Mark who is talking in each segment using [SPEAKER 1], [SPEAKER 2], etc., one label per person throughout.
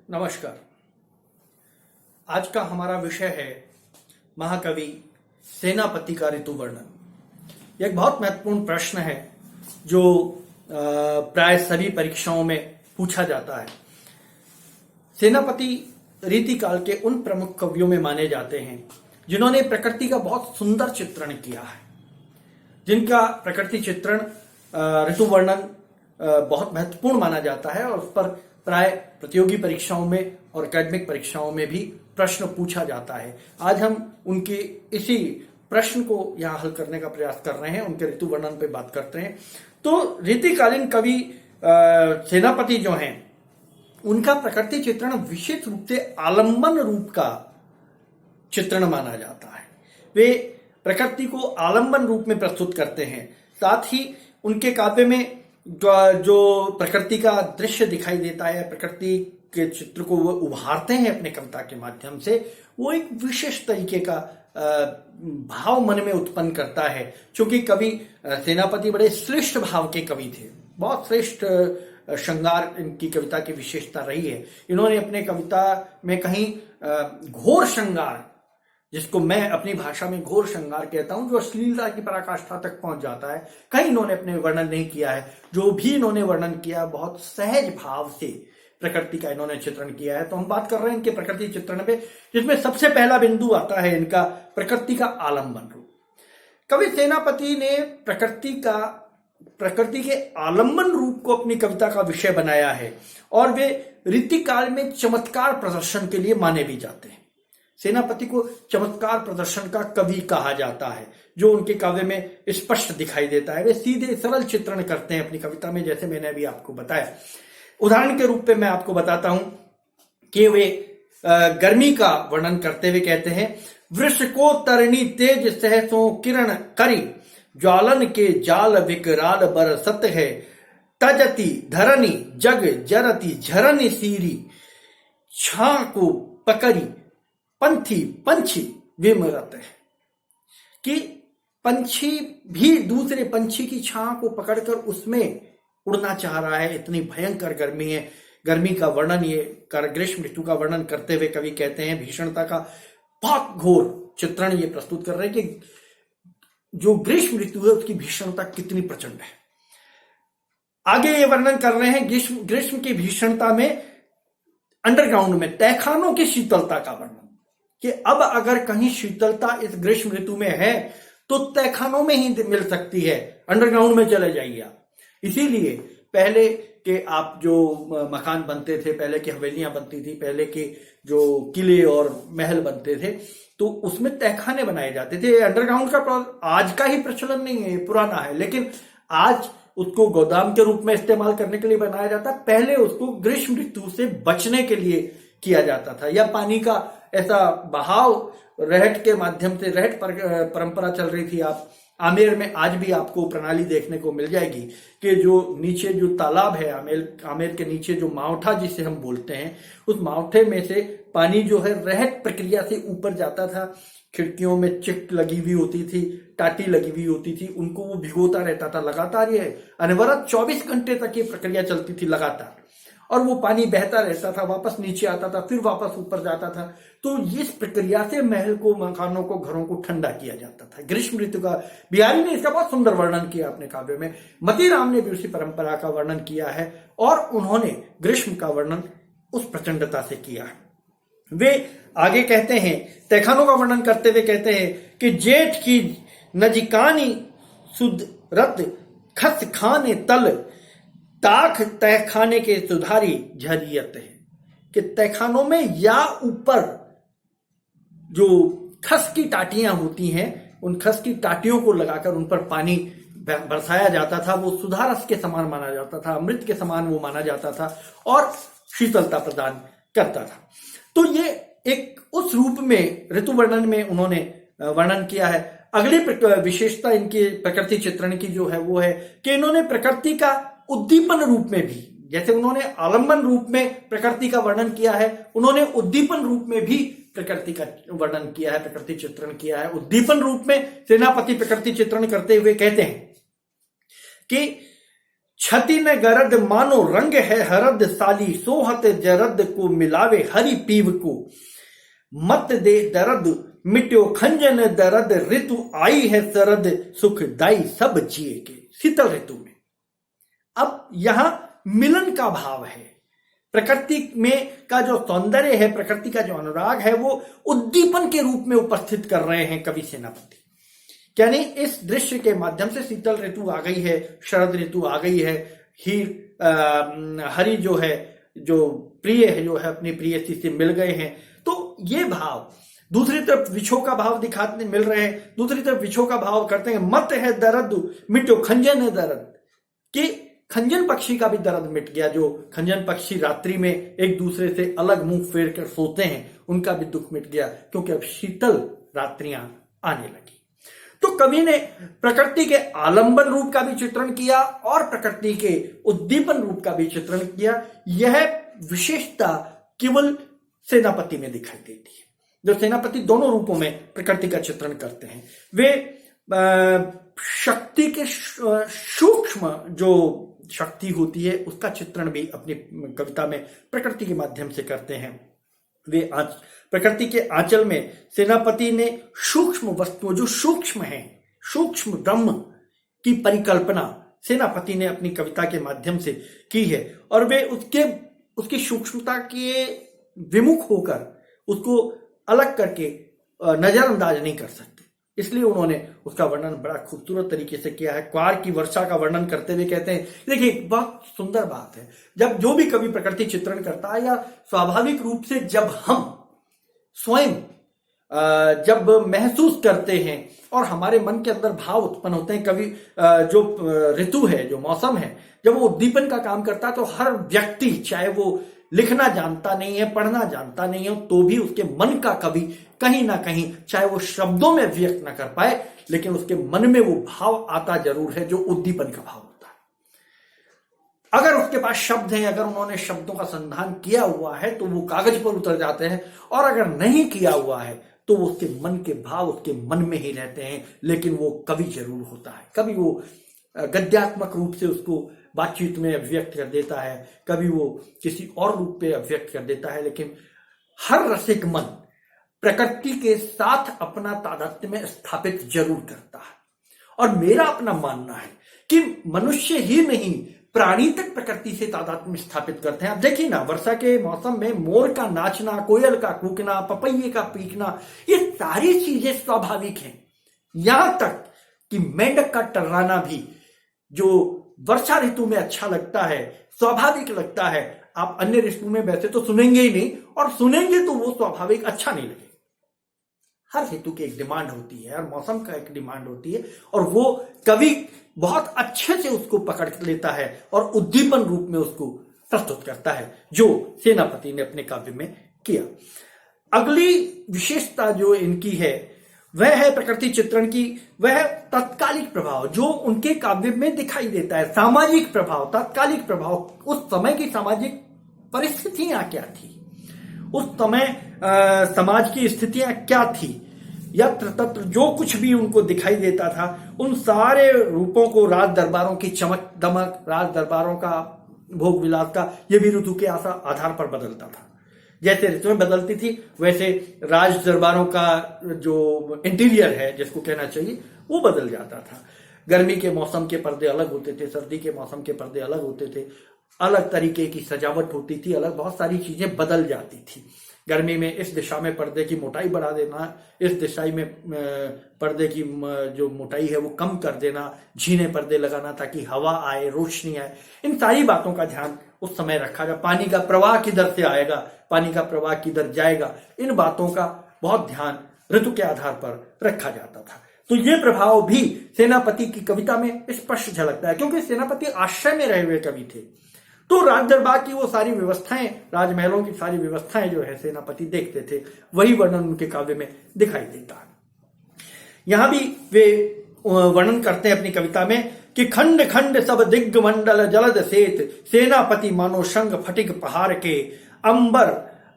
[SPEAKER 1] नमस्कार। आज का हमारा विषय है महाकवि सेनापति का ऋतु वर्णन। यह एक बहुत महत्वपूर्ण प्रश्न है जो प्राय सभी परीक्षाओं में पूछा जाता है। सेनापति रीतिकाल के उन प्रमुख कवियों में माने जाते हैं जिन्होंने प्रकृति का बहुत सुंदर चित्रण किया है, जिनका प्रकृति चित्रण ऋतु वर्णन बहुत महत्वपूर्ण माना जाता है और उस पर प्राय प्रतियोगी परीक्षाओं में और एकेडमिक परीक्षाओं में भी प्रश्न पूछा जाता है। आज हम उनके इसी प्रश्न को यहाँ हल करने का प्रयास कर रहे हैं, उनके ऋतु वर्णन पे बात करते हैं। तो रीतिकालीन कवि सेनापति जो हैं, उनका प्रकृति चित्रण विशेष रूप से आलंबन रूप का चित्रण माना जाता है। वे प्रकृति को आलंबन रूप में प्रस्तुत करते हैं। साथ ही उनके काव्य में जो प्रकृति का दृश्य दिखाई देता है, प्रकृति के चित्र को वो उभारते हैं अपने कविता के माध्यम से, वो एक विशेष तरीके का भाव मन में उत्पन्न करता है। क्योंकि कवि सेनापति बड़े श्रेष्ठ भाव के कवि थे, बहुत श्रेष्ठ श्रृंगार इनकी कविता की विशेषता रही है। इन्होंने अपने कविता में कहीं घोर श्रृंगार, जिसको मैं अपनी भाषा में घोर श्रृंगार कहता हूं, जो अश्लीलता की पराकाष्ठा तक पहुंच जाता है, कहीं इन्होंने अपने वर्णन नहीं किया है। जो भी इन्होंने वर्णन किया, बहुत सहज भाव से प्रकृति का इन्होंने चित्रण किया है। तो हम बात कर रहे हैं इनके प्रकृति चित्रण पे, जिसमें सबसे पहला बिंदु आता है इनका प्रकृति का आलंबन रूप। कवि सेनापति ने प्रकृति के आलंबन रूप को अपनी कविता का विषय बनाया है और वे रीतिकाल में चमत्कार प्रदर्शन के लिए माने भी जाते हैं। सेनापति को चमत्कार प्रदर्शन का कवि कहा जाता है, जो उनके काव्य में स्पष्ट दिखाई देता है। वे सीधे सरल चित्रण करते हैं अपनी कविता में, जैसे मैंने अभी आपको बताया। उदाहरण के रूप में मैं आपको बताता हूं कि वे गर्मी का वर्णन करते हुए कहते हैं, वृष को तरणी तेज सहसों किरण करी, ज्वालन के जाल विकराल बरसत है, तजती धरनी जग जरती झरनी सीरी, छा को पकड़ी पंछी विमरत है। कि पंछी भी दूसरे पंछी की छां को पकड़कर उसमें उड़ना चाह रहा है। इतनी भयंकर गर्मी है। गर्मी का वर्णन ये ग्रीष्म ऋतु का वर्णन करते हुए कवि कहते हैं, भीषणता का बहुत घोर चित्रण ये प्रस्तुत कर रहे हैं कि जो ग्रीष्म ऋतु है उसकी भीषणता कितनी प्रचंड है। आगे ये वर्णन कर रहे हैं ग्रीष्म की भीषणता में अंडरग्राउंड में तहखानों की शीतलता का वर्णन, कि अब अगर कहीं शीतलता इस ग्रीष्म ऋतु में है तो तहखानों में ही मिल सकती है, अंडरग्राउंड में चले जाइए आप। इसीलिए पहले के आप जो मकान बनते थे, पहले की हवेलियां बनती थी, पहले के जो किले और महल बनते थे, तो उसमें तहखाने बनाए जाते थे। अंडरग्राउंड का आज का ही प्रचलन नहीं है, पुराना है, लेकिन आज उसको गोदाम के रूप में इस्तेमाल करने के लिए बनाया जाता है। पहले उसको ग्रीष्म ऋतु से बचने के लिए किया जाता था, या पानी का ऐसा बहाव रहट के माध्यम से, रहट परंपरा चल रही थी। आप आमेर में आज भी आपको प्रणाली देखने को मिल जाएगी कि जो नीचे जो तालाब है, आमेर के नीचे जो मावठा जिसे हम बोलते हैं, उस मावठे में से पानी जो है रहट प्रक्रिया से ऊपर जाता था। खिड़कियों में चिक लगी हुई होती थी, टाटी लगी हुई होती थी, उनको वो भिगोता रहता था लगातार। ये अनवरत 24 घंटे तक ये प्रक्रिया चलती थी लगातार, और वो पानी बहता रहता था, वापस नीचे आता था, फिर वापस ऊपर जाता था। तो इस प्रक्रिया से महल को, मकानों को, घरों को ठंडा किया जाता था। ग्रीष्म ऋतु का बिहारी ने इसका बहुत सुंदर वर्णन किया अपने काव्य में। मतीराम ने भी उसी परंपरा का वर्णन किया है और उन्होंने ग्रीष्म का वर्णन उस प्रचंडता से किया है। वे आगे कहते हैं, तहखानों का वर्णन करते हुए कहते हैं कि जेठ की नजिकानी सुद रत खस खाने तल, ताख तहखाने के सुधारी झरियत है। कि तहखानों में या ऊपर जो खस की टाटियां होती हैं, उन खस की टाटियों को लगाकर उन पर पानी बरसाया जाता था। वो सुधारस के समान माना जाता था, अमृत के समान वो माना जाता था और शीतलता प्रदान करता था। तो ये एक उस रूप में ऋतु वर्णन में उन्होंने वर्णन किया है। अगली विशेषता इनके प्रकृति चित्रण की जो है वो है कि इन्होंने प्रकृति का उद्दीपन रूप में भी, जैसे उन्होंने आलंबन रूप में प्रकृति का वर्णन किया है, उन्होंने उद्दीपन रूप में भी प्रकृति का वर्णन किया है, प्रकृति चित्रण किया है। उद्दीपन रूप में सेनापति प्रकृति चित्रण करते हुए कहते हैं कि छति न गरद मानो रंग है हरद साली सोहत जरद को मिलावे हरि पीव को मत दे दर्द मिट्यो खंजन दर्द ऋतु आई है सरद सुखदाई सब जिए के। शीतल ऋतु में अब यहां मिलन का भाव है, प्रकृति में का जो सौंदर्य है, प्रकृति का जो अनुराग है वो उद्दीपन के रूप में उपस्थित कर रहे हैं कवि सेनापति। यानी इस दृश्य के माध्यम से शीतल ऋतु आ गई है, शरद ऋतु आ गई है, हरि जो है, जो प्रिय है, जो है अपनी प्रियसी से मिल गए हैं, तो ये भाव। दूसरी तरफ विछोह का भाव दिखाते मिल रहे हैं, दूसरी तरफ विछोह का भाव करते हैं। मत है दर्द मिटो खंजन है दर्द, कि खंजन पक्षी का भी दर्द मिट गया। जो खंजन पक्षी रात्रि में एक दूसरे से अलग मुंह फेर कर सोते हैं, उनका भी दुख मिट गया, क्योंकि अब शीतल रात्रियां आने लगी। तो कवि ने प्रकृति के आलंबन रूप का भी चित्रण किया और प्रकृति के उद्दीपन रूप का भी चित्रण किया। यह विशेषता केवल सेनापति में दिखाई देती है। जो सेनापति दोनों रूपों में प्रकृति का चित्रण करते हैं, वे शक्ति के सूक्ष्म जो शक्ति होती है उसका चित्रण भी अपनी कविता में प्रकृति के माध्यम से करते हैं। वे प्रकृति के आंचल में सेनापति ने सूक्ष्म वस्तुओं, जो सूक्ष्म है, सूक्ष्म ब्रह्म की परिकल्पना सेनापति ने अपनी कविता के माध्यम से की है, और वे उसकी सूक्ष्मता के विमुख होकर उसको अलग करके नजरअंदाज नहीं कर सकते। इसलिए उन्होंने उसका वर्णन बड़ा खूबसूरत तरीके से किया है। क्वार की वर्षा का वर्णन करते हुए कहते हैं, देखिए बहुत सुंदर बात है, जब जो भी कवि प्रकृति चित्रण करता है, या स्वाभाविक रूप से जब हम स्वयं जब महसूस करते हैं और हमारे मन के अंदर भाव उत्पन्न होते हैं, कवि जो ऋतु है, जो मौसम है, जब वो उद्दीपन का काम करता है, तो हर व्यक्ति, चाहे वो लिखना जानता नहीं है, पढ़ना जानता नहीं हो, तो भी उसके मन का कवि कहीं ना कहीं, चाहे वो शब्दों में व्यक्त ना कर पाए, लेकिन उसके मन में वो भाव आता जरूर है जो उद्दीपन का भाव होता है। अगर उसके पास शब्द हैं, अगर उन्होंने शब्दों का संधान किया हुआ है, तो वो कागज पर उतर जाते हैं, और अगर नहीं किया हुआ है तो वो उसके मन के भाव उसके मन में ही रहते हैं, लेकिन वो कवि जरूर होता है। कभी वो गद्यात्मक रूप से उसको बातचीत में अभिव्यक्त कर देता है, कभी वो किसी और रूप में अभिव्यक्त कर देता है, लेकिन हर रसिक मन प्रकृति के साथ अपना तादात्म्य में स्थापित जरूर करता है। और मेरा अपना मानना है कि मनुष्य ही नहीं, प्राणी तक प्रकृति से तादात्म्य स्थापित करते हैं। आप देखिए ना, वर्षा के मौसम में मोर का नाचना, कोयल का कूकना, पपैये का पीकना, ये सारी चीजें स्वाभाविक हैं। यहां तक कि मेंढक का टर्राना भी, जो वर्षा ऋतु में अच्छा लगता है, स्वाभाविक लगता है, आप अन्य ऋतु में वैसे तो सुनेंगे ही नहीं, और सुनेंगे तो वो स्वाभाविक अच्छा नहीं लगेगा। हर ऋतु की एक डिमांड होती है, हर मौसम का एक डिमांड होती है, और वो कवि बहुत अच्छे से उसको पकड़ लेता है और उद्दीपन रूप में उसको प्रस्तुत करता है, जो सेनापति ने अपने काव्य में किया। अगली विशेषता जो इनकी है वह है प्रकृति चित्रण की, वह तत्कालिक प्रभाव जो उनके काव्य में दिखाई देता है। सामाजिक प्रभाव, तत्कालिक प्रभाव, उस समय की सामाजिक परिस्थितियां क्या थी, उस समय समाज की स्थितियां क्या थी, यत्र तत्र जो कुछ भी उनको दिखाई देता था, उन सारे रूपों को राज दरबारों की चमक दमक, राज दरबारों का भोग विलास का, ये भी ऋतु के आधार पर बदलता था। जैसे ऋतुएं बदलती थी, वैसे राज दरबारों का जो इंटीरियर है, जिसको कहना चाहिए, वो बदल जाता था। गर्मी के मौसम के पर्दे अलग होते थे, सर्दी के मौसम के पर्दे अलग होते थे, अलग तरीके की सजावट होती थी, अलग बहुत सारी चीजें बदल जाती थी। गर्मी में इस दिशा में पर्दे की मोटाई बढ़ा देना, इस दिशा में पर्दे की जो मोटाई है वो कम कर देना, झीने पर्दे लगाना ताकि हवा आए, रोशनी आए, इन सारी बातों का ध्यान उस समय रखा जाए। पानी का प्रवाह किधर से आएगा, पानी का प्रवाह किधर जाएगा, इन बातों का बहुत ध्यान ऋतु के आधार पर रखा जाता था। तो ये प्रभाव भी सेनापति की कविता में स्पष्ट झलकता है, क्योंकि सेनापति आश्रय में रहे हुए कवि थे, तो राज दरबार की वो सारी व्यवस्थाएं, राजमहलों की सारी व्यवस्थाएं जो है सेनापति देखते थे, वही वर्णन उनके काव्य में दिखाई देता है। यहां भी वे वर्णन करते हैं अपनी कविता में कि खंड खंड सब दिग्मंडल जलद सेत, सेनापति मानो शंग फटिक पहाड़ के, अंबर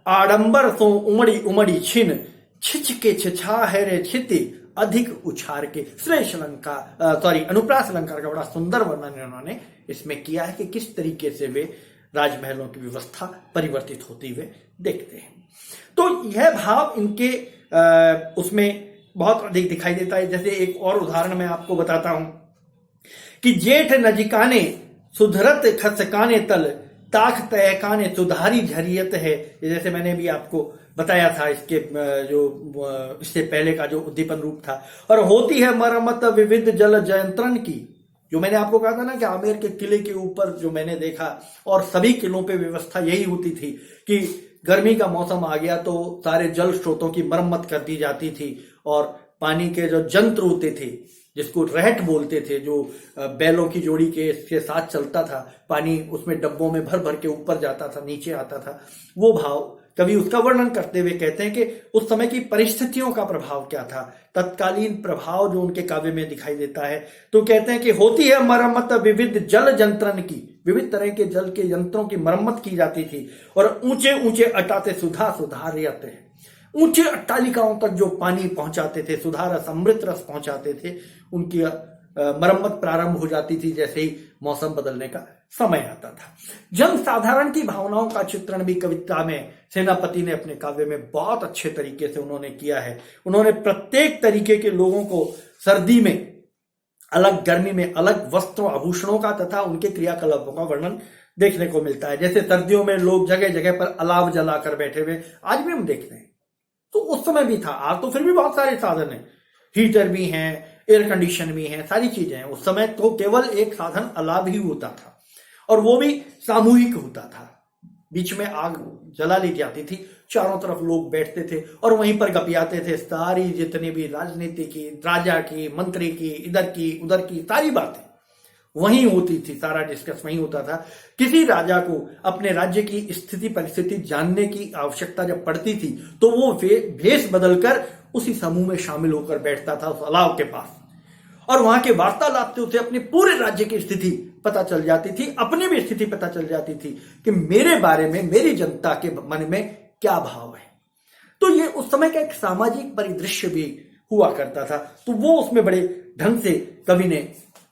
[SPEAKER 1] आडंबर सो उमड़ी उमड़ी छिन, छिच के छिछा है रे छिति, अधिक उछार के श्रेष्ठ अनुप्रास अलंकार का बड़ा सुंदर वर्णन इन्होंने इसमें किया है कि किस तरीके से वे राजमहलों की व्यवस्था परिवर्तित होती हुए देखते हैं। तो यह भाव इनके उसमें बहुत अधिक दिखाई देता है। जैसे एक और उदाहरण मैं आपको बताता हूं कि जेठ नजिकाने सुधरत खसकाने तल ताख तयकाने सुधारी झरियत है। जैसे मैंने भी आपको बताया था इसके जो इससे पहले का जो उद्दीपन रूप था। और होती है मरम्मत विविध जल जयंत्रण की, जो मैंने आपको कहा था ना कि आमेर के किले के ऊपर जो मैंने देखा, और सभी किलों पे व्यवस्था यही होती थी कि गर्मी का मौसम आ गया तो सारे जल स्रोतों की मरम्मत कर दी जाती थी, और पानी के जो यंत्र होते थे जिसको रहट बोलते थे, जो बैलों की जोड़ी के साथ चलता था, पानी उसमें डब्बों में भर भर के ऊपर जाता था, नीचे आता था, वो भाव कवि उसका वर्णन करते हुए कहते हैं कि उस समय की परिस्थितियों का प्रभाव क्या था, तत्कालीन प्रभाव जो उनके काव्य में दिखाई देता है। तो कहते हैं कि होती है मरम्मत विविध जल जंत्रन की, विविध तरह के जल के यंत्रों की मरम्मत की जाती थी, और ऊंचे ऊंचे अटाते सुधा सुधारियत है, ऊंचे अट्टालिकाओं तक जो पानी पहुंचाते थे, सुधा रस अमृत रस पहुंचाते थे, उनकी मरम्मत प्रारंभ हो जाती थी जैसे ही मौसम बदलने का समय आता था। जन साधारण की भावनाओं का चित्रण भी कविता में सेनापति ने अपने काव्य में बहुत अच्छे तरीके से उन्होंने किया है। उन्होंने प्रत्येक तरीके के लोगों को सर्दी में अलग, गर्मी में अलग वस्त्रों आभूषणों का तथा उनके क्रियाकलापों का वर्णन देखने को मिलता है। जैसे सर्दियों में लोग जगह जगह पर अलाव जलाकर बैठे हुए, आज भी हम देखते हैं, तो उस समय भी था। आज तो फिर भी बहुत सारे साधन हैं, हीटर भी हैं, एयर कंडीशन भी है, सारी चीजें हैं। उस समय तो केवल एक साधन अलाव ही होता था, और वो भी सामूहिक होता था। बीच में आग जला ली जाती थी, चारों तरफ लोग बैठते थे और वहीं पर गपियाते थे। सारी जितनी भी राजनीति की, राजा की, मंत्री की, इधर की उधर की सारी बातें वहीं होती थी, सारा डिस्कस वहीं होता था। किसी राजा को अपने राज्य की स्थिति परिस्थिति जानने की आवश्यकता जब पड़ती थी तो वो भेष बदलकर उसी समूह में शामिल होकर बैठता था उस अलाव के पास, और वहां के वार्तालाप से उसे अपने पूरे राज्य की स्थिति पता चल जाती थी, अपनी भी स्थिति पता चल जाती थी कि मेरे बारे में, मेरी जनता के मन में क्या भाव है। तो ये उस समय का एक सामाजिक परिदृश्य भी हुआ करता था। तो वो उसमें बड़े ढंग से कवि ने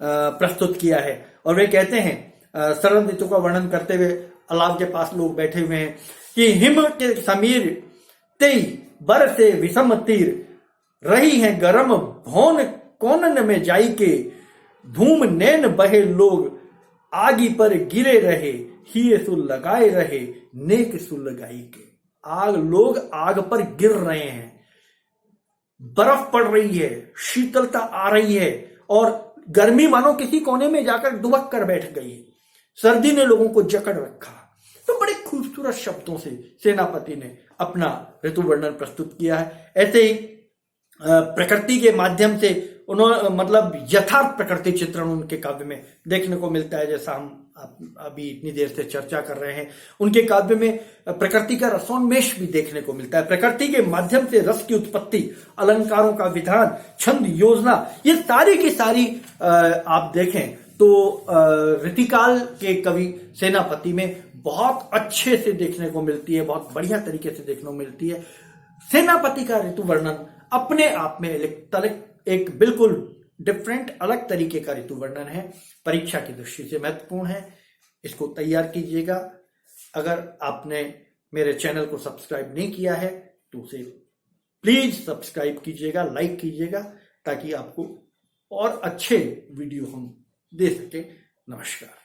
[SPEAKER 1] प्रस्तुत किया है। और वे कहते हैं शरद ऋतु का वर्णन करते हुए, अलाव के पास लोग बैठे हुए हैं कि हिम के समीर तेई बर से विषम तीर, रही है गरम भौन कोनन में जाई के, धूम नैन बहे लोग आगी पर गिरे रहे, हिये सुल लगाए रहे नेक सुल लगाई के। आग, लोग आग पर गिर रहे हैं, बर्फ पड़ रही है, शीतलता आ रही है, और गर्मी मानो किसी कोने में जाकर दुबक कर बैठ गई, सर्दी ने लोगों को जकड़ रखा। तो बड़े खूबसूरत शब्दों से सेनापति ने अपना ऋतु वर्णन प्रस्तुत किया है। ऐसे ही प्रकृति के माध्यम से उन्होंने, मतलब यथार्थ प्रकृति चित्रण उनके काव्य में देखने को मिलता है। जैसा हम अभी इतनी देर से चर्चा कर रहे हैं, उनके काव्य में प्रकृति का रसोन्मेष भी देखने को मिलता है। प्रकृति के माध्यम से रस की उत्पत्ति, अलंकारों का विधान, छंद, योजना, ये सारी की सारी आप देखें तो ऋतिकाल के कवि सेनापति में बहुत अच्छे से देखने को मिलती है, बहुत बढ़िया तरीके से देखने को मिलती है। सेनापति का ऋतु वर्णन अपने आप में एक बिल्कुल डिफरेंट, अलग तरीके का ऋतु वर्णन है, परीक्षा की दृष्टि से महत्वपूर्ण है। इसको तैयार कीजिएगा। अगर आपने मेरे चैनल को सब्सक्राइब नहीं किया है तो उसे प्लीज सब्सक्राइब कीजिएगा, लाइक कीजिएगा, ताकि आपको और अच्छे वीडियो हम दे सके। नमस्कार।